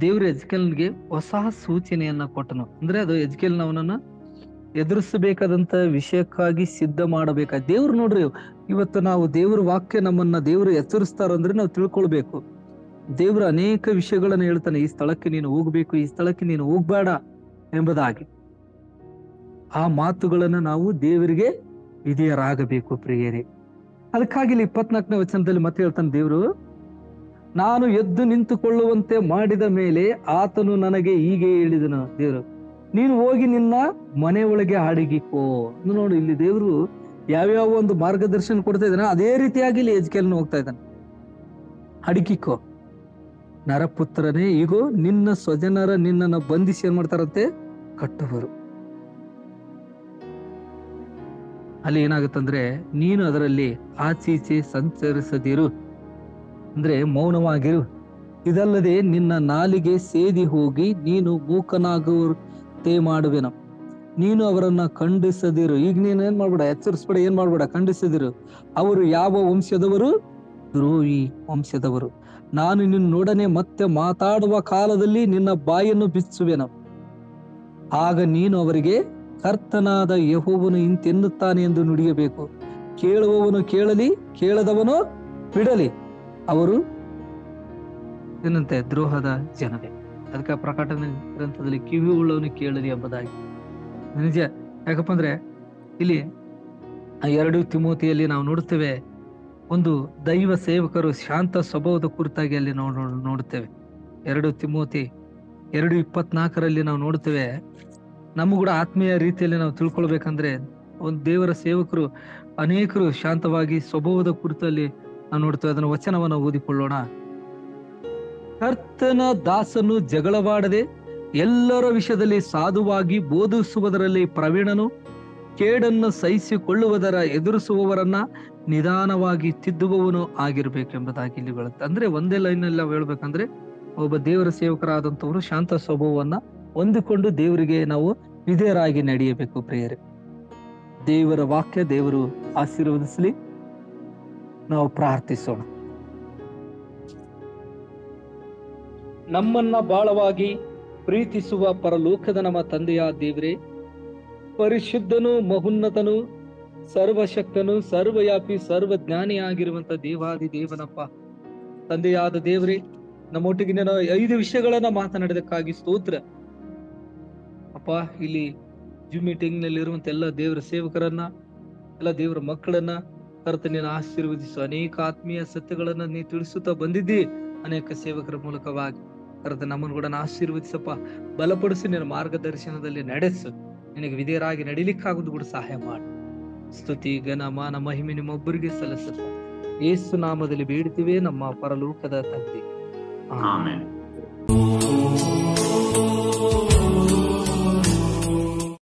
ದೇವರ ಎಜ್ಕೇಲನಿಗೆ ಹೊಸ ಸೂಚನೆಯನ್ನ ಕೊಟ್ಟನು. ಅಂದ್ರೆ ಅದು ಎಜ್ಕೇಲನ ಅವನನ್ನ ಎದುರಿಸಬೇಕಾದಂತ ವಿಷಯಕ್ಕಾಗಿ ಸಿದ್ಧ ಮಾಡಬೇಕ. ದೇವ್ರು ನೋಡ್ರಿ, ಇವತ್ತು ನಾವು ದೇವ್ರ ವಾಕ್ಯ ನಮ್ಮನ್ನ ದೇವ್ರು ಎಚ್ಚರಿಸ್ತಾರ ಅಂದ್ರೆ ನಾವು ತಿಳ್ಕೊಳ್ಬೇಕು. ದೇವ್ರ ಅನೇಕ ವಿಷಯಗಳನ್ನ ಹೇಳ್ತಾನೆ, ಈ ಸ್ಥಳಕ್ಕೆ ನೀನು ಹೋಗ್ಬೇಕು, ಈ ಸ್ಥಳಕ್ಕೆ ನೀನು ಹೋಗ್ಬೇಡ ಎಂಬುದಾಗಿ. ಆ ಮಾತುಗಳನ್ನ ನಾವು ದೇವರಿಗೆ ವಿಧೇಯರಾಗಬೇಕು ಪ್ರಿಯರೇ. ಅದಕ್ಕಾಗಿ ಇಲ್ಲಿ 24ನೇ ವಚನದಲ್ಲಿ ಮತ್ತೆ ಹೇಳ್ತಾನೆ ದೇವ್ರು, ನಾನು ಎದ್ದು ನಿಂತುಕೊಳ್ಳುವಂತೆ ಮಾಡಿದ ಮೇಲೆ ಆತನು ನನಗೆ ಹೀಗೆ ಹೇಳಿದನು. ದೇವ್ರು, ನೀನು ಹೋಗಿ ನಿನ್ನ ಮನೆ ಒಳಗೆ ಅಡಗಿಕೋ. ನೋಡು, ಇಲ್ಲಿ ದೇವ್ರು ಯಾವ್ಯಾವ ಒಂದು ಮಾರ್ಗದರ್ಶನ ಕೊಡ್ತಾ ಇದ್ದಾನೆ, ಅದೇ ರೀತಿಯಾಗಿ ಇಲ್ಲಿ ಎಜ್ಕೇಲನು ಹೋಗ್ತಾ ಇದ್ದಾನೆ. ಅಡಗಿಕೋ, ನರಪುತ್ರನೇ, ಈಗೋ ನಿನ್ನ ಸ್ವಜನರ ನಿನ್ನನ್ನು ಬಂಧಿಸಿ ಏನ್ ಮಾಡ್ತಾರಂತೆ, ಕಟ್ಟುವರು. ಅಲ್ಲಿ ಏನಾಗುತ್ತಂದ್ರೆ, ನೀನು ಅದರಲ್ಲಿ ಆಚೀಚೆ ಸಂಚರಿಸದಿರು, ಅಂದ್ರೆ ಮೌನವಾಗಿರು. ಇದಲ್ಲದೆ ನಿನ್ನ ನಾಲಿಗೆ ಸೇದಿ ಹೋಗಿ ನೀನು ಮೂಕನಾಗುವಂತೆ ಮಾಡುವೆನು. ನೀನು ಅವರನ್ನ ಖಂಡಿಸದಿರು. ಈಗ ನೀನು ಏನ್ ಮಾಡ್ಬೇಡ, ಎಚ್ಚರಿಸ್ಬೇಡ, ಏನ್ ಮಾಡ್ಬೇಡ, ಖಂಡಿಸದಿರು. ಅವರು ಯಾವ ವಂಶದವರು? ದ್ರೋಹಿ ವಂಶದವರು. ನಾನು ನಿನ್ನೊಡನೆ ಮತ್ತೆ ಮಾತಾಡುವ ಕಾಲದಲ್ಲಿ ನಿನ್ನ ಬಾಯನ್ನು ಬಿಚ್ಚುವೆನು. ಆಗ ನೀನು ಅವರಿಗೆ, ಕರ್ತನಾದ ಯೆಹೋವನು ಇಂತೆನ್ನುತ್ತಾನೆ ಎಂದು ನುಡಿಯಬೇಕು. ಕೇಳುವವನು ಕೇಳಲಿ, ಕೇಳದವನು ಬಿಡಲಿ. ಅವರು ಏನಂತೆ, ದ್ರೋಹದ ಜನವೇ. ಅದಕ್ಕೆ ಪ್ರಕಟಣೆ ಗ್ರಂಥದಲ್ಲಿ ಕಿವಿ ಉಳ್ಳವನು ಕೇಳಲಿ ಎಂಬುದಾಗಿ ನಿಜ. ಯಾಕಪ್ಪ ಅಂದ್ರೆ ಇಲ್ಲಿ 2 ತಿಮೋತಿಯಲ್ಲಿ ನಾವು ನೋಡುತ್ತೇವೆ, ಒಂದು ದೈವ ಸೇವಕರು ಶಾಂತ ಸ್ವಭಾವದ ಕುರಿತಾಗಿ ಅಲ್ಲಿ ನೋಡುತ್ತೇವೆ. 2 ತಿಮೋತಿ 2:24 ನಾವು ನೋಡುತ್ತೇವೆ. ನಮಗೂ ಕೂಡ ಆತ್ಮೀಯ ರೀತಿಯಲ್ಲಿ ನಾವು ತಿಳ್ಕೊಳ್ಬೇಕಂದ್ರೆ, ಒಂದು ದೇವರ ಸೇವಕರು ಅನೇಕರು ಶಾಂತವಾಗಿ ಸ್ವಭಾವದ ಕುರಿತಲ್ಲಿ ನಾವು ನೋಡ್ತೇವೆ. ಅದನ್ನ ವಚನವನ್ನು ಓದಿಕೊಳ್ಳೋಣ. ಕರ್ತನ ದಾಸನು ಜಗಳವಾಡದೆ ಎಲ್ಲರ ವಿಷಯದಲ್ಲಿ ಸಾಧುವಾಗಿ ಬೋಧಿಸುವುದರಲ್ಲಿ ಪ್ರವೀಣನು, ಕೇಡನ್ನು ಸಹಿಸಿಕೊಳ್ಳುವುದರ ಎದುರಿಸುವವರನ್ನ ನಿಧಾನವಾಗಿ ತಿದ್ದುವವನು ಆಗಿರ್ಬೇಕೆಂಬುದಾಗಿ ಇಲ್ಲಿ ಹೇಳುತ್ತೆ. ಅಂದ್ರೆ ಒಂದೇ ಲೈನ್ ಅಲ್ಲಿ ನಾವು ಹೇಳ್ಬೇಕಂದ್ರೆ, ಒಬ್ಬ ದೇವರ ಸೇವಕರಾದಂಥವರು ಶಾಂತ ಸ್ವಭಾವವನ್ನ ಹೊಂದಿಕೊಂಡು ದೇವರಿಗೆ ನಾವು ವಿಧೇಯರಾಗಿ ನಡೆಯಬೇಕು ಪ್ರಿಯರೇ. ದೇವರ ವಾಕ್ಯ ದೇವರು ಆಶೀರ್ವದಿಸಲಿ. ನಾವು ಪ್ರಾರ್ಥಿಸೋಣ. ನಮ್ಮನ್ನ ಬಾಳವಾಗಿ ಪ್ರೀತಿಸುವ ಪರಲೋಕದ ನಮ್ಮ ತಂದೆಯ ದೇವರೇ, ಪರಿಶುದ್ಧನು, ಮಹೋನ್ನತನು, ಸರ್ವಶಕ್ತನು, ಸರ್ವವ್ಯಾಪಿ, ಸರ್ವಜ್ಞಾನಿಯಾಗಿರುವಂತ ದೇವಾದಿ ದೇವನಪ್ಪ, ತಂದೆಯಾದ ದೇವರೇ, ನಮ್ಮೊಟ್ಟಿಗೆ ನಾನು 5 ವಿಷಯಗಳನ್ನ ಮಾತನಾಡಿದಕ್ಕಾಗಿ ಸ್ತೋತ್ರ ಅಪ್ಪ. ಇಲ್ಲಿ ಜೂಮ್ ಮೀಟಿಂಗ್ ನಲ್ಲಿ ಇರುವಂತ ಎಲ್ಲ ದೇವರ ಸೇವಕರನ್ನ, ಎಲ್ಲ ದೇವರ ಮಕ್ಕಳನ್ನ ಕರ್ತನೆ ನೀನು ಆಶೀರ್ವದಿಸು. ಅನೇಕ ಆತ್ಮೀಯ ಸತ್ಯಗಳನ್ನ ನೀ ತಿಳಿಸುತ್ತಾ ಬಂದಿದ್ದಿ ಅನೇಕ ಸೇವಕರ ಮೂಲಕವಾಗಿ. ಕರ್ತನೆ ನಮ್ಮನ್ನು ಕೂಡ ಆಶೀರ್ವದಿಸಪ್ಪ, ಬಲಪಡಿಸಿ ನಿನ್ನ ಮಾರ್ಗದರ್ಶನದಲ್ಲಿ ನಡೆಸು. ನಿನಗೆ ವಿಧೇಯರಾಗಿ ನಡಿಲಿಕ್ಕಾಗುವುದು ಕೂಡ ಸಹಾಯ ಮಾಡಿ. ಸ್ತುತಿ, ಘನ, ಮಾನ, ಮಹಿಮೆ ನಿಮ್ಮೊಬ್ಬರಿಗೆ ಸಲ್ಲಿಸಪ್ಪ. ಯೇಸು ನಾಮದಲ್ಲಿ ಬೇಡ್ತೀವಿ ನಮ್ಮ ಪರಲೋಕದ ತಂದೆ. ಆಮೆನ್.